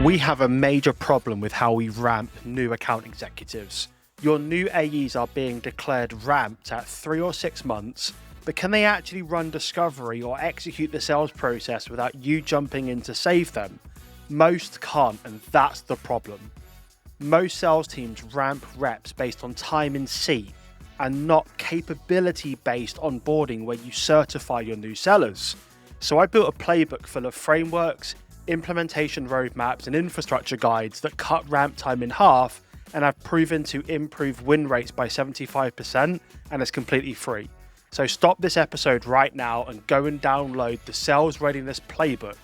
We have a major problem with how we ramp new account executives. Your new AEs are being declared ramped at 3 or 6 months, but can they actually run discovery or execute the sales process without you jumping in to save them? Most can't, and that's the problem. Most sales teams ramp reps based on time in seat and not capability-based onboarding where you certify your new sellers. So I built a playbook full of frameworks, implementation roadmaps, and infrastructure guides that cut ramp time in half and have proven to improve win rates by 75%, and it's completely free. So stop this episode right now and go and download the Sales Readiness Playbook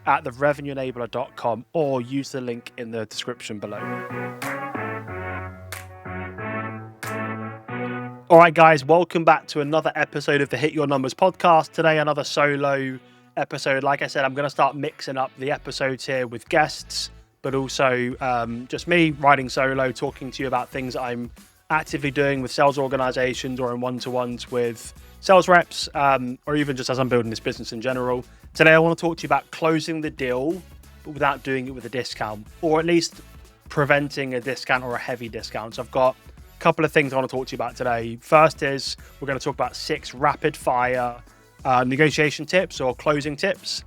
at therevenueenabler.com or use the link in the description below. All right, guys, welcome back to another episode of the Hit Your Numbers podcast. Today, another solo episode. Like I said, I'm going to start mixing up the episodes here with guests, but also just me riding solo, talking to you about things that I'm actively doing with sales organizations or in one-to-ones with sales reps, or even just as I'm building this business in general. Today, I want to talk to you about closing the deal, but without doing it with a discount, or at least preventing a discount or a heavy discount. So I've got a couple of things I want to talk to you about today. First is we're going to talk about 6 rapid fire negotiation tips or closing tips.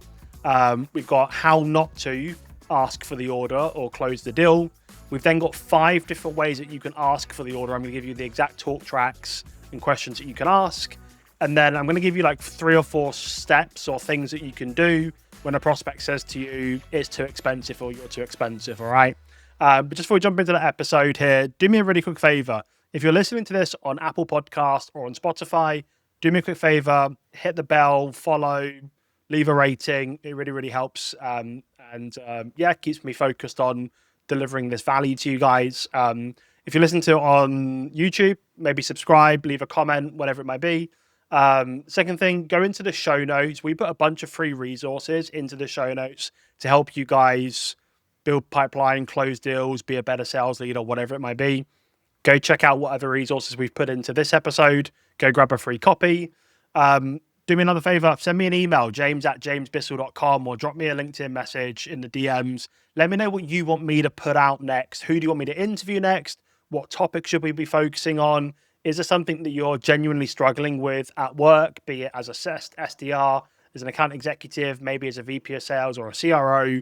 We've got how not to ask for the order or close the deal. We've then got 5 different ways that you can ask for the order. I'm going to give you the exact talk tracks and questions that you can ask. And then I'm going to give you like 3 or 4 steps or things that you can do when a prospect says to you, it's too expensive or you're too expensive. All right. But just before we jump into the episode here, do me a really quick favor. If you're listening to this on Apple Podcast or on Spotify, do me a quick favor, hit the bell, follow, leave a rating. It really, really helps. Keeps me focused on delivering this value to you guys. If you're listening to it on YouTube, maybe subscribe, leave a comment, whatever it might be. Second thing, go into the show notes. We put a bunch of free resources into the show notes to help you guys build pipeline, close deals, be a better sales leader, whatever it might be. Go check out what other resources we've put into this episode. Go grab a free copy. Do me another favor, send me an email, james@jamesbissell.com, or drop me a LinkedIn message in the DMs. Let me know what you want me to put out next. Who do you want me to interview next? What topic should we be focusing on? Is there something that you're genuinely struggling with at work, be it as a SDR, as an account executive, maybe as a VP of sales or a CRO,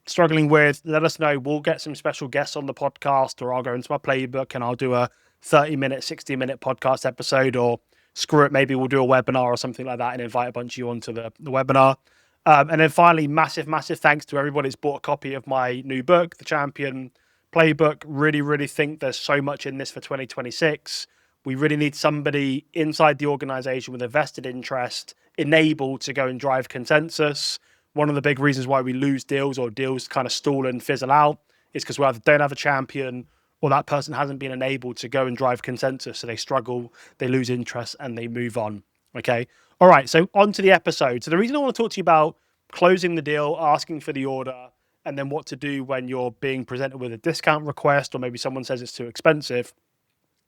struggling with? Let us know. We'll get some special guests on the podcast, or I'll go into my playbook and I'll do a 30-minute, 60-minute podcast episode, or screw it, maybe we'll do a webinar or something like that and invite a bunch of you onto the webinar. And then finally, massive thanks to everybody that's bought a copy of my new book, The Champion Playbook. Really, really think there's so much in this for 2026. We really need somebody inside the organization with a vested interest, enabled to go and drive consensus. One of the big reasons why we lose deals or deals kind of stall and fizzle out is because we either don't have a champion or that person hasn't been enabled to go and drive consensus. So they struggle, they lose interest, and they move on. Okay. All right. So on to the episode. So the reason I want to talk to you about closing the deal, asking for the order, and then what to do when you're being presented with a discount request, or maybe someone says it's too expensive,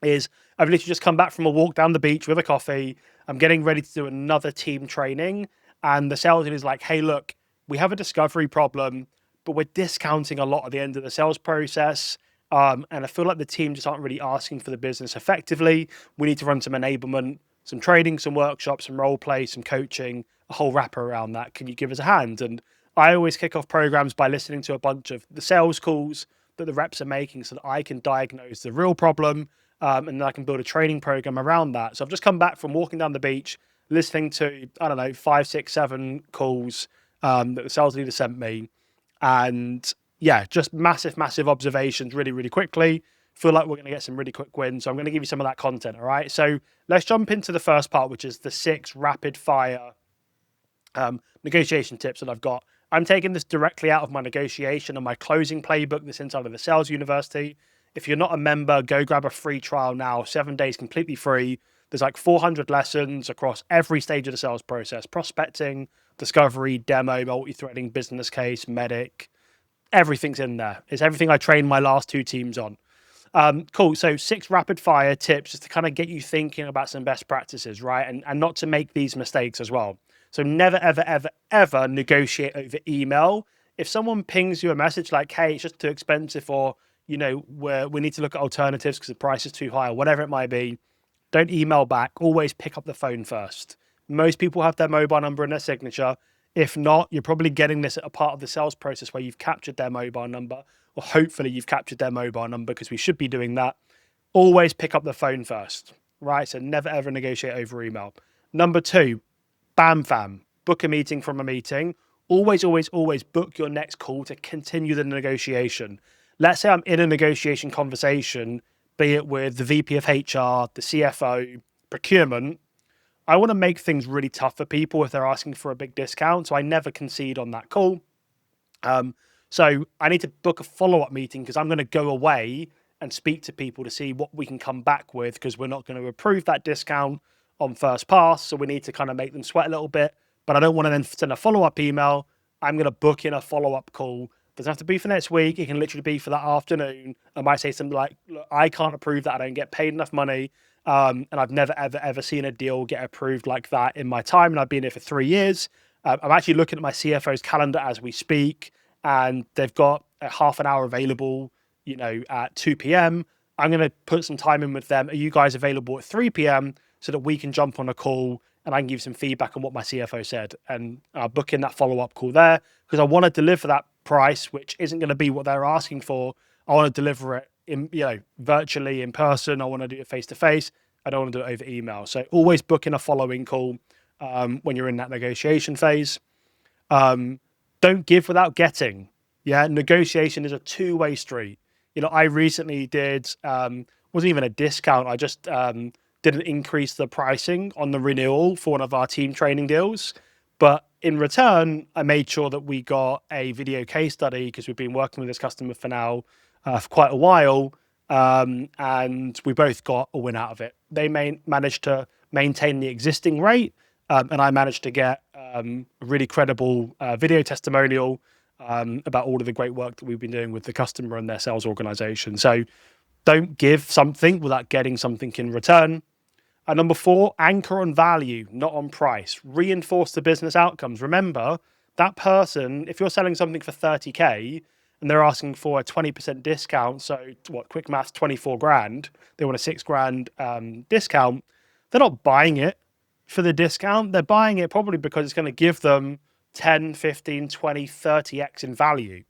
is I've literally just come back from a walk down the beach with a coffee. I'm getting ready to do another team training. And the sales team is like, hey, look, we have a discovery problem, but we're discounting a lot at the end of the sales process. And I feel like the team just aren't really asking for the business effectively. We need to run some enablement, some training, some workshops, some role play, some coaching, a whole wrapper around that. Can you give us a hand? And I always kick off programs by listening to a bunch of the sales calls that the reps are making so that I can diagnose the real problem, and then I can build a training program around that. So I've just come back from walking down the beach, listening to, 5, 6, 7 calls that the sales leader sent me. And yeah, just massive observations really, really quickly. Feel like we're going to get some really quick wins. So I'm going to give you some of that content. All right. So let's jump into the first part, which is the 6 rapid fire negotiation tips that I've got. I'm taking this directly out of my negotiation and my closing playbook that's inside of the Sales University. If you're not a member, go grab a free trial now, 7 days completely free. There's like 400 lessons across every stage of the sales process: prospecting, discovery, demo, multi-threading, business case, MEDDPICC. Everything's in there. It's everything I trained my last 2 teams on. Cool. So 6 rapid fire tips just to kind of get you thinking about some best practices, right? And not to make these mistakes as well. So never, ever, ever, ever negotiate over email if someone pings you a message like, hey, it's just too expensive, or, we need to look at alternatives because the price is too high, or whatever it might be, don't email back. Always pick up the phone first. Most people have their mobile number in their signature. If not, you're probably getting this at a part of the sales process where you've captured their mobile number, or hopefully you've captured their mobile number, because we should be doing that. Always pick up the phone first, right? So never ever negotiate over email. Number 2, bam fam, book a meeting from a meeting. Always, always, always book your next call to continue the negotiation. Let's say I'm in a negotiation conversation, be it with the VP of HR, the CFO, procurement. I want to make things really tough for people if they're asking for a big discount. So I never concede on that call. So I need to book a follow-up meeting because I'm going to go away and speak to people to see what we can come back with, because we're not going to approve that discount on first pass. So we need to kind of make them sweat a little bit, but I don't want to then send a follow-up email. I'm going to book in a follow-up call. Doesn't have to be for next week. It can literally be for that afternoon. I might say something like, look, I can't approve that. I don't get paid enough money. And I've never, ever seen a deal get approved like that in my time. And I've been here for 3 years. I'm actually looking at my CFO's calendar as we speak, and they've got a half an hour available, at 2 p.m. I'm going to put some time in with them. Are you guys available at 3 p.m. so that we can jump on a call and I can give some feedback on what my CFO said, and I'll book in that follow-up call there, because I want to deliver that price, which isn't going to be what they're asking for. I want to deliver it in, virtually, in person. I want to do it face-to-face. I don't want to do it over email. So always book in a following call when you're in that negotiation phase. Don't give without getting. Yeah, negotiation is a two-way street. I recently did, wasn't even a discount. I just didn't increase the pricing on the renewal for one of our team training deals. But in return, I made sure that we got a video case study, because we've been working with this customer for now for quite a while. And we both got a win out of it. They managed to maintain the existing rate. And I managed to get a really credible video testimonial about all of the great work that we've been doing with the customer and their sales organization. So don't give something without getting something in return. And number 4, anchor on value, not on price. Reinforce the business outcomes. Remember, that person, if you're selling something for 30K and they're asking for a 20% discount, so quick maths, 24 grand, they want a 6 grand discount, they're not buying it for the discount. They're buying it probably because it's going to give them 10, 15, 20, 30x in value.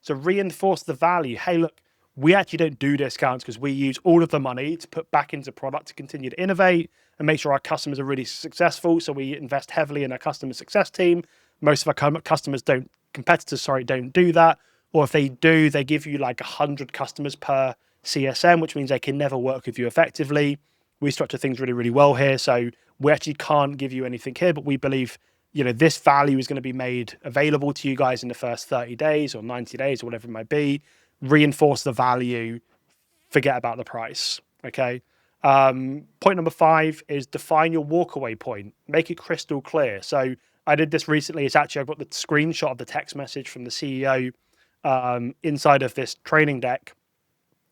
So reinforce the value. Hey, look, we actually don't do discounts because we use all of the money to put back into product to continue to innovate and make sure our customers are really successful. So we invest heavily in our customer success team. Most of our competitors don't do that. Or if they do, they give you like 100 customers per CSM, which means they can never work with you effectively. We structure things really, really well here. So we actually can't give you anything here, but we believe this value is going to be made available to you guys in the first 30 days or 90 days or whatever it might be. Reinforce the value, forget about the price. Okay. Point number 5 is define your walkaway point. Make it crystal clear. So I did this recently. I've got the screenshot of the text message from the CEO inside of this training deck,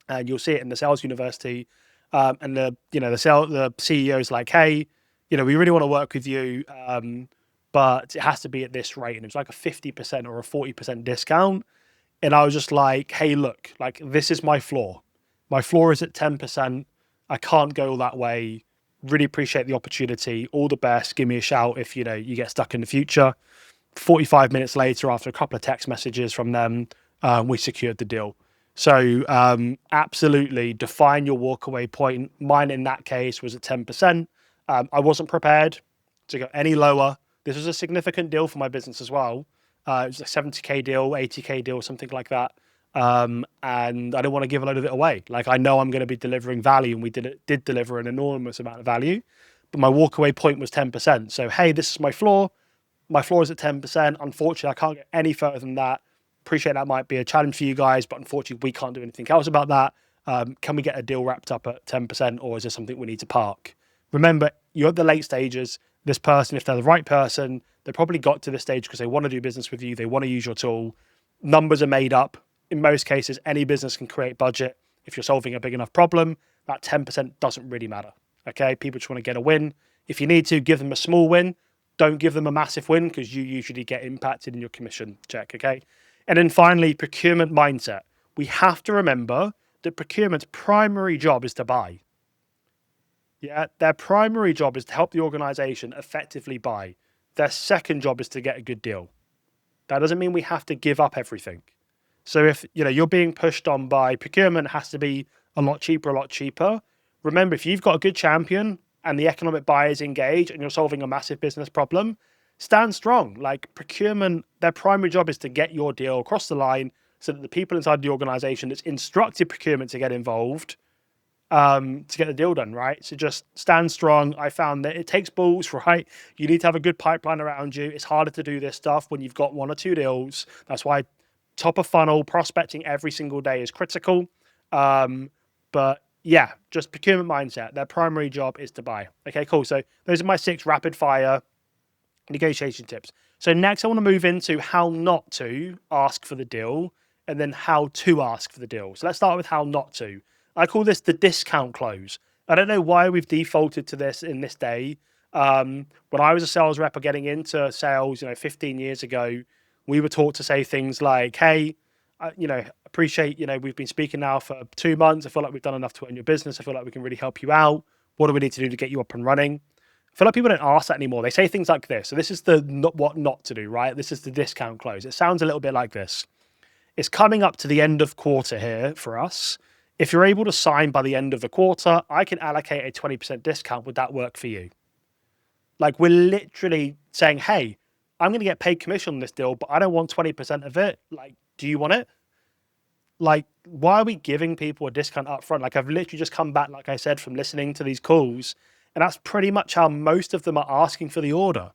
and you'll see it in the Sales University. And the CEO is like, hey, we really want to work with you, but it has to be at this rate. And it was like a 50% or a 40% discount. And I was just like, hey, look, like, this is my floor. My floor is at 10%. I can't go that way. Really appreciate the opportunity. All the best. Give me a shout if, you get stuck in the future. 45 minutes later, after a couple of text messages from them, we secured the deal. So absolutely define your walkaway point. Mine in that case was at 10%. I wasn't prepared to go any lower. This was a significant deal for my business as well. It was a 70K deal, 80K deal, something like that. And I didn't want to give a load of it away. Like, I know I'm going to be delivering value, and we did deliver an enormous amount of value, but my walkaway point was 10%. So, hey, this is my floor. My floor is at 10%. Unfortunately, I can't get any further than that. Appreciate that might be a challenge for you guys, but unfortunately, we can't do anything else about that. Can we get a deal wrapped up at 10%, or is there something we need to park? Remember, you're at the late stages. This person, if they're the right person, they probably got to this stage because they want to do business with you. They want to use your tool. Numbers are made up. In most cases, any business can create budget. If you're solving a big enough problem, that 10% doesn't really matter. Okay, people just want to get a win. If you need to, give them a small win. Don't give them a massive win, because you usually get impacted in your commission check. Okay. And then finally, procurement mindset. We have to remember that procurement's primary job is to buy. Yeah, their primary job is to help the organization effectively buy. Their second job is to get a good deal. That doesn't mean we have to give up everything. So if you're being pushed on by procurement, it has to be a lot cheaper. Remember, if you've got a good champion and the economic buyers engage and you're solving a massive business problem, stand strong. Like procurement, their primary job is to get your deal across the line so that the people inside the organization that's instructed procurement to get involved to get the deal done, right? So just stand strong. I found that it takes balls, right? You need to have a good pipeline around you. It's harder to do this stuff when you've got one or two deals. That's why top of funnel prospecting every single day is critical. But yeah, just procurement mindset. Their primary job is to buy. Okay, cool. So those are my 6 rapid fire negotiation tips. So next I want to move into how not to ask for the deal and then how to ask for the deal. So let's start with how not to. I call this the discount close. I don't know why we've defaulted to this in this day. When I was a sales rep or getting into sales, 15 years ago, we were taught to say things like, hey, appreciate, we've been speaking now for 2 months. I feel like we've done enough to earn your business. I feel like we can really help you out. What do we need to do to get you up and running? I feel like people don't ask that anymore. They say things like this. So this is the what not to do, right? This is the discount close. It sounds a little bit like this. It's coming up to the end of quarter here for us. If you're able to sign by the end of the quarter, I can allocate a 20% discount. Would that work for you? Like we're literally saying, hey, I'm going to get paid commission on this deal, but I don't want 20% of it. Like, do you want it? Like, why are we giving people a discount up front? Like I've literally just come back, like I said, from listening to these calls, and that's pretty much how most of them are asking for the order.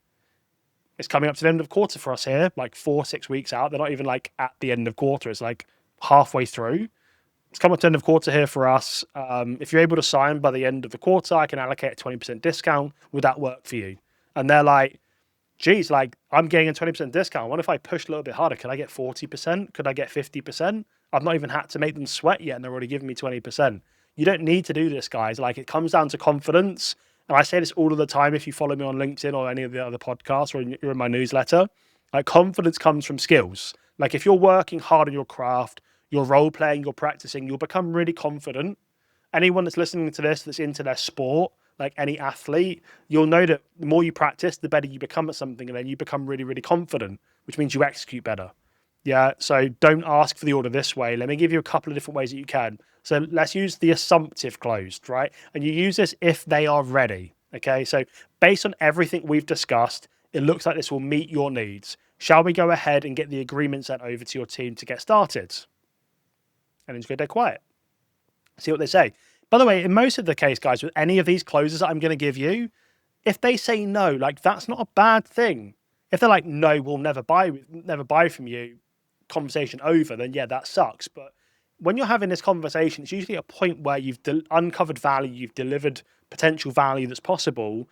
It's coming up to the end of quarter for us here, like 4-6 weeks out. They're not even like at the end of quarter. It's like halfway through. It's come up to the end of quarter here for us. If you're able to sign by the end of the quarter, I can allocate a 20% discount. Would that work for you? And they're like, geez, like I'm getting a 20% discount. What if I push a little bit harder? Could I get 40%? Could I get 50%? I've not even had to make them sweat yet and they're already giving me 20%. You don't need to do this, guys. Like it comes down to confidence. And I say this all of the time if you follow me on LinkedIn or any of the other podcasts or you're in my newsletter. Like confidence comes from skills. Like if you're working hard on your craft, you're role playing, you're practicing, you'll become really confident. Anyone that's listening to this, that's into their sport, like any athlete, you'll know that the more you practice, the better you become at something. And then you become really, really confident, which means you execute better. Yeah. So don't ask for the order this way. Let me give you a couple of different ways that you can. So let's use the assumptive closed, right? And you use this if they are ready. Okay. So based on everything we've discussed, it looks like this will meet your needs. Shall we go ahead and get the agreement sent over to your team to get started? And then just go dead quiet. See what they say. By the way, in most of the case, guys, with any of these closes that I'm going to give you, if they say no, like that's not a bad thing. If they're like, no, we'll never buy from you, conversation over, then yeah, that sucks. But when you're having this conversation, it's usually a point where you've uncovered value, you've delivered potential value that's possible.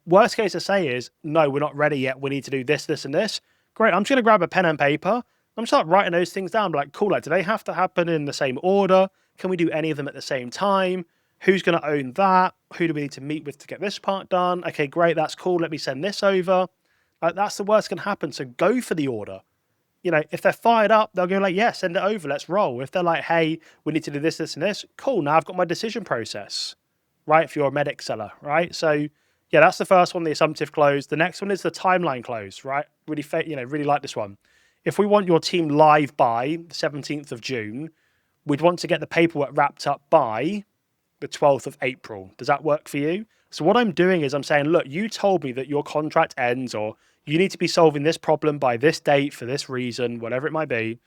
Worst case to say is, no, we're not ready yet. We need to do this, this, and this. Great. I'm just going to grab a pen and paper. I'm start writing those things down. Like, cool, like, do they have to happen in the same order? Can we do any of them at the same time? Who's going to own that? Who do we need to meet with to get this part done? Okay, great, that's cool. Let me send this over. Like, that's the worst can happen. So go for the order. If they're fired up, they'll go like, yeah, send it over. Let's roll. If they're like, hey, we need to do this, this, and this. Cool. Now I've got my decision process, right? If you're a MEDDPICC seller, right? So yeah, that's the first one, the assumptive close. The next one is the timeline close, right? Really like this one. If we want your team live by the 17th of June, we'd want to get the paperwork wrapped up by the 12th of April. Does that work for you? So what I'm doing is I'm saying, look, you told me that your contract ends or you need to be solving this problem by this date for this reason, whatever it might be.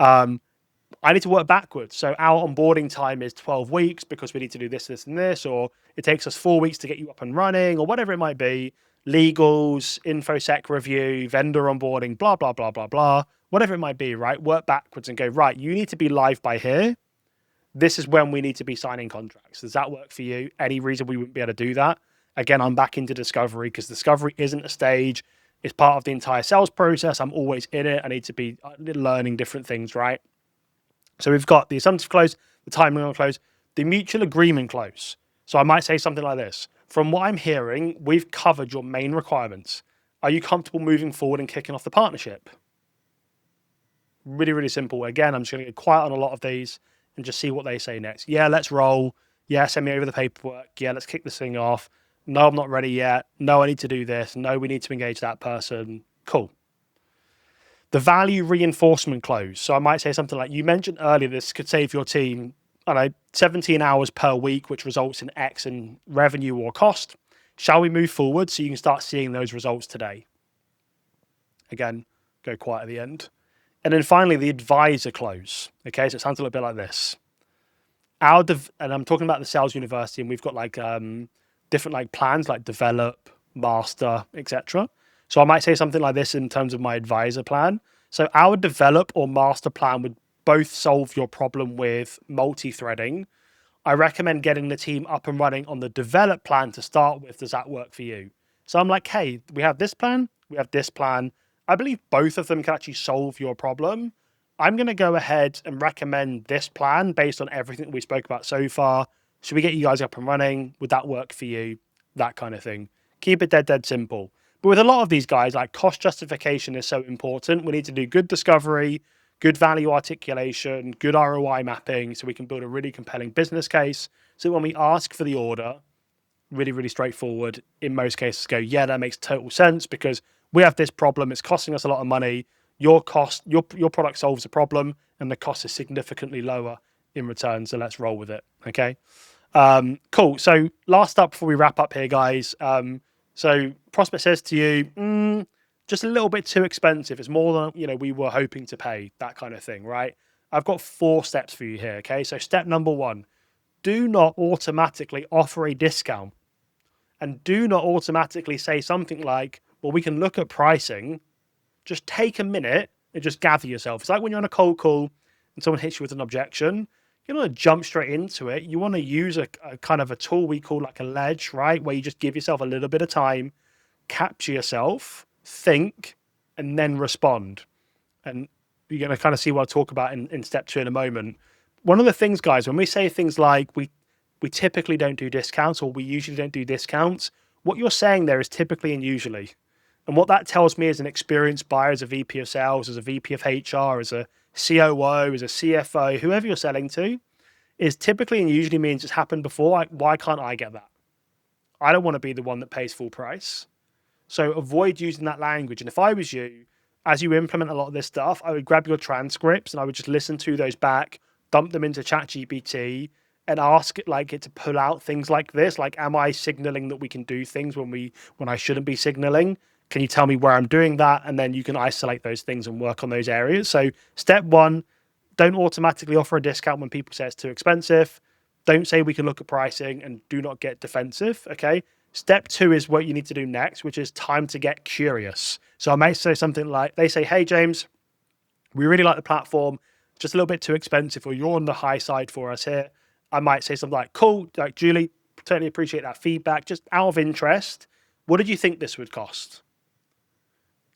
I need to work backwards. So our onboarding time is 12 weeks because we need to do this, this, and this, or it takes us 4 weeks to get you up and running or whatever it might be. Legals, InfoSec review, vendor onboarding, blah, blah, blah, blah, blah, whatever it might be, right? Work backwards and go, right, you need to be live by here. This is when we need to be signing contracts. Does that work for you? Any reason we wouldn't be able to do that? Again, I'm back into discovery because discovery isn't a stage. It's part of the entire sales process. I'm always in it. I need to be learning different things, right? So we've got the assumptive close, the timeline close, the mutual agreement close. So I might say something like this. From what I'm hearing, we've covered your main requirements. Are you comfortable moving forward and kicking off the partnership? Really, really simple. Again, I'm just going to get quiet on a lot of these and just see what they say next. Yeah, let's roll. Yeah, send me over the paperwork. Yeah, let's kick this thing off. No, I'm not ready yet. No, I need to do this. No, we need to engage that person. Cool. The value reinforcement close. So I might say something like, you mentioned earlier, this could save your team, I don't know, 17 hours per week, which results in X in revenue or cost. Shall we move forward so you can start seeing those results today? Again, go quiet at the end. And then finally, the advisor close. Okay, so it sounds a little bit like this. And I'm talking about the Sales University, and we've got like different like plans like develop, master, etc. So I might say something like this in terms of my advisor plan. So our develop or master plan would both solve your problem with multi-threading. I recommend getting the team up and running on the develop plan to start with. Does that work for you? So I'm like, hey, we have this plan, we have this plan. I believe both of them can actually solve your problem. I'm going to go ahead and recommend this plan based on everything we spoke about so far. Should we get you guys up and running? Would that work for you? That kind of thing. Keep it dead simple. But with a lot of these guys, like cost justification is so important. We need to do good discovery, good value articulation, good ROI mapping, so we can build a really compelling business case. So when we ask for the order, really, really straightforward, in most cases go, yeah, that makes total sense because we have this problem. It's costing us a lot of money. Your product solves a problem and the cost is significantly lower in return. So let's roll with it. Okay. Cool. So last up before we wrap up here, guys. So prospect says to you, just a little bit too expensive. It's more than, we were hoping to pay, that kind of thing, right? I've got 4 steps for you here. Okay. So step number 1, do not automatically offer a discount, and do not automatically say something like, well, we can look at pricing. Just take a minute and just gather yourself. It's like when you're on a cold call and someone hits you with an objection. You don't want to jump straight into it. You want to use a kind of a tool we call like a ledge, right? Where you just give yourself a little bit of time, capture yourself, think, and then respond. And you're going to kind of see what I'll talk about in step 2 in a moment. One of the things, guys, when we say things like we typically don't do discounts or we usually don't do discounts, what you're saying there is typically and usually. And what that tells me as an experienced buyer, as a VP of sales, as a VP of HR, as a COO, as a CFO, whoever you're selling to, is typically and usually means it's happened before. Like, why can't I get that? I don't want to be the one that pays full price. So avoid using that language. And if I was you, as you implement a lot of this stuff, I would grab your transcripts and I would just listen to those back, dump them into ChatGPT, and ask it to pull out things like this. Like, am I signaling that we can do things when I shouldn't be signaling? Can you tell me where I'm doing that? And then you can isolate those things and work on those areas. So step 1, don't automatically offer a discount when people say it's too expensive. Don't say we can look at pricing, and do not get defensive. Okay. Step 2 is what you need to do next, which is time to get curious. So I might say something like, they say, hey, James, we really like the platform, just a little bit too expensive, or you're on the high side for us here. I might say something like, cool, like Julie, totally appreciate that feedback. Just out of interest, what did you think this would cost?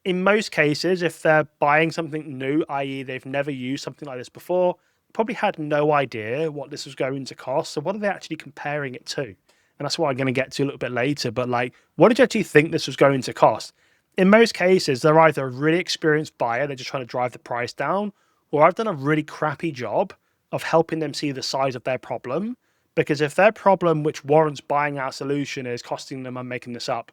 In most cases, if they're buying something new, i.e. they've never used something like this before, probably had no idea what this was going to cost. So what are they actually comparing it to? And that's what I'm going to get to a little bit later. But like, what did you actually think this was going to cost? In most cases, they're either a really experienced buyer, they're just trying to drive the price down, or I've done a really crappy job of helping them see the size of their problem. Because if their problem, which warrants buying our solution, is costing them, I'm making this up,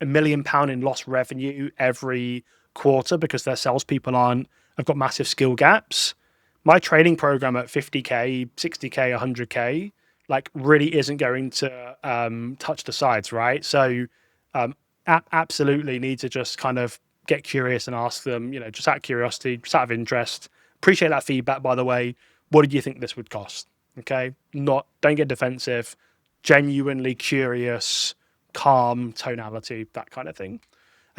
£1 million in lost revenue every quarter because their salespeople have got massive skill gaps. My training program at 50K, 60K, 100K, like really isn't going to touch the sides, right? So absolutely need to just kind of get curious and ask them, just out of curiosity, just out of interest. Appreciate that feedback, by the way. What did you think this would cost? Okay. Don't get defensive, genuinely curious, calm tonality, that kind of thing.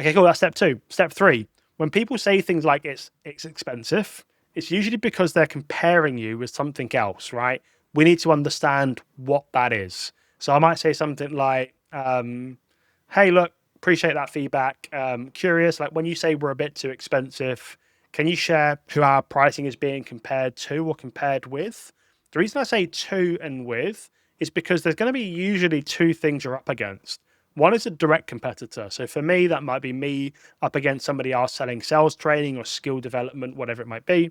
Okay, cool. That's step 2. Step 3, when people say things like it's expensive, it's usually because they're comparing you with something else, right? We need to understand what that is. So I might say something like, hey, look, appreciate that feedback. Curious, like when you say we're a bit too expensive, can you share who our pricing is being compared to or compared with? The reason I say to and with is because there's going to be usually 2 things you're up against. One is a direct competitor. So for me, that might be me up against somebody else selling sales training or skill development, whatever it might be.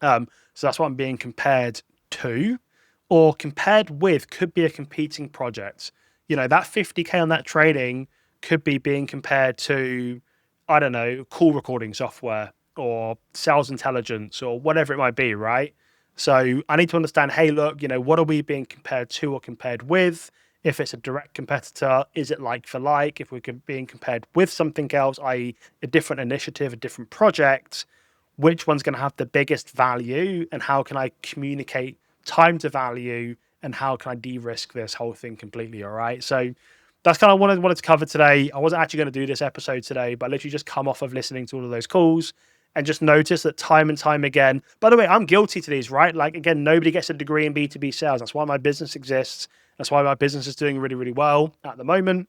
So that's what I'm being compared to, or compared with could be a competing project. That 50K on that training could be being compared to, I don't know, call recording software or sales intelligence or whatever it might be, right? So I need to understand, hey, look, what are we being compared to or compared with? If it's a direct competitor, is it like for like? If we're being compared with something else, i.e. a different initiative, a different project, which one's going to have the biggest value, and how can I communicate time to value, and how can I de-risk this whole thing completely? All right. So that's kind of what I wanted to cover today. I wasn't actually going to do this episode today, but I literally just come off of listening to all of those calls and just notice that time and time again, by the way, I'm guilty to these, right? Like, again, nobody gets a degree in B2B sales. That's why my business exists. That's why my business is doing really, really well at the moment.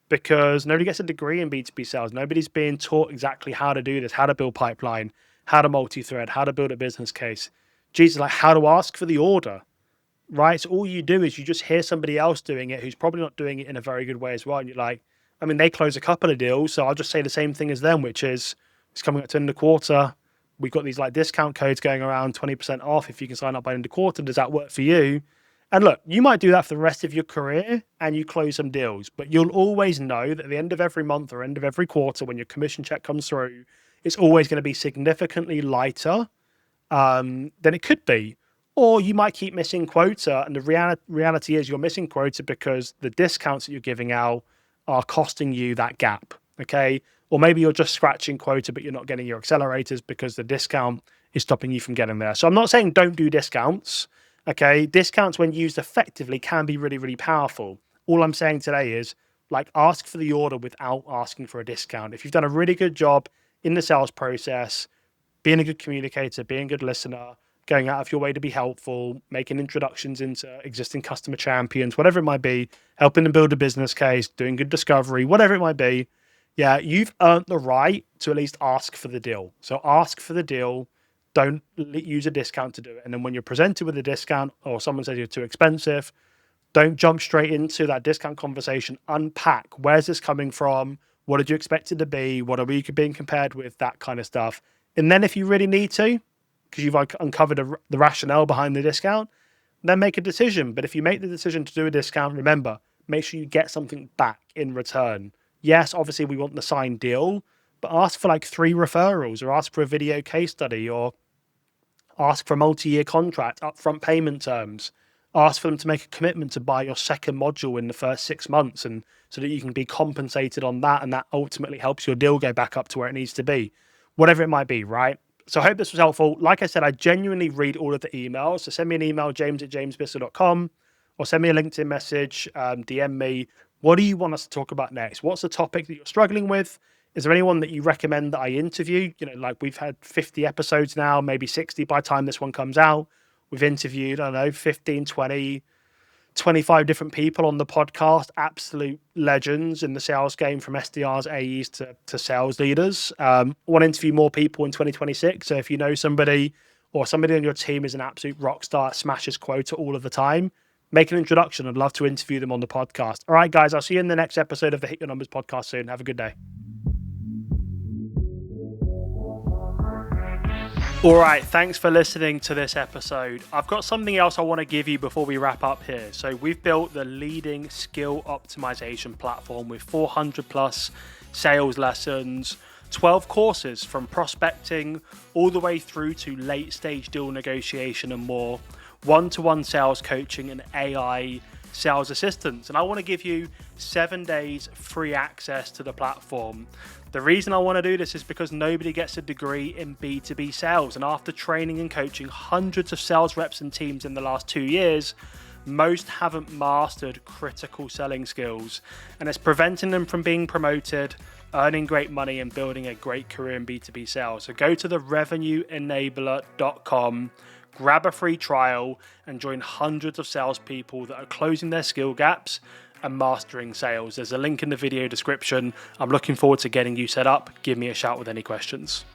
Because nobody gets a degree in B2B sales. Nobody's being taught exactly how to do this, how to build pipeline, how to multi-thread, how to build a business case. Jesus, like how to ask for the order, right? So all you do is you just hear somebody else doing it who's probably not doing it in a very good way as well. And you're like, I mean, they close a couple of deals, so I'll just say the same thing as them, which is it's coming up to the end of the quarter. We've got these like discount codes going around, 20% off if you can sign up by the end of the quarter. Does that work for you? And look, you might do that for the rest of your career and you close some deals, but you'll always know that at the end of every month or end of every quarter, when your commission check comes through, it's always going to be significantly lighter than it could be. Or you might keep missing quota, and the reality is you're missing quota because the discounts that you're giving out are costing you that gap, okay? Or maybe you're just scratching quota, but you're not getting your accelerators because the discount is stopping you from getting there. So I'm not saying don't do discounts, okay? Discounts, when used effectively, can be really, really powerful. All I'm saying today is, like, ask for the order without asking for a discount. If you've done a really good job in the sales process, being a good communicator, being a good listener, going out of your way to be helpful, making introductions into existing customer champions, whatever it might be, helping them build a business case, doing good discovery, whatever it might be, yeah, you've earned the right to at least ask for the deal. So ask for the deal. Don't use a discount to do it. And then when you're presented with a discount or someone says you're too expensive, don't jump straight into that discount conversation. Unpack, where's this coming from? What did you expect it to be? What are we being compared with? That kind of stuff. And then if you really need to, because you've uncovered the rationale behind the discount, then make a decision. But if you make the decision to do a discount, remember, make sure you get something back in return. Yes, obviously we want the signed deal, but ask for like 3 referrals, or ask for a video case study, or ask for a multi-year contract, upfront payment terms. Ask for them to make a commitment to buy your second module in the first 6 months, and so that you can be compensated on that, and that ultimately helps your deal go back up to where it needs to be. Whatever it might be, right? So I hope this was helpful. Like I said, I genuinely read all of the emails. So send me an email, james@jamesbissell.com, or send me a LinkedIn message, DM me. What do you want us to talk about next? What's the topic that you're struggling with? Is there anyone that you recommend that I interview? Like we've had 50 episodes now, maybe 60 by the time this one comes out. We've interviewed, I don't know, 15, 20, 25 different people on the podcast, absolute legends in the sales game, from SDRs, AEs to sales leaders. I want to interview more people in 2026. So if you know somebody, or somebody on your team is an absolute rock star, smashes quota all of the time, make an introduction. I'd love to interview them on the podcast. All right, guys, I'll see you in the next episode of the Hit Your Numbers podcast soon. Have a good day. All right, thanks for listening to this episode. I've got something else I want to give you before we wrap up here. So we've built the leading skill optimization platform with 400 plus sales lessons, 12 courses from prospecting all the way through to late stage deal negotiation and more, one-to-one sales coaching and AI sales assistance. And I want to give you 7 days free access to the platform. The reason I want to do this is because nobody gets a degree in B2B sales. And after training and coaching hundreds of sales reps and teams in the last 2 years, most haven't mastered critical selling skills. And it's preventing them from being promoted, earning great money, and building a great career in B2B sales. So go to the revenueenabler.com, grab a free trial, and join hundreds of salespeople that are closing their skill gaps and mastering sales. There's a link in the video description. I'm looking forward to getting you set up. Give me a shout with any questions.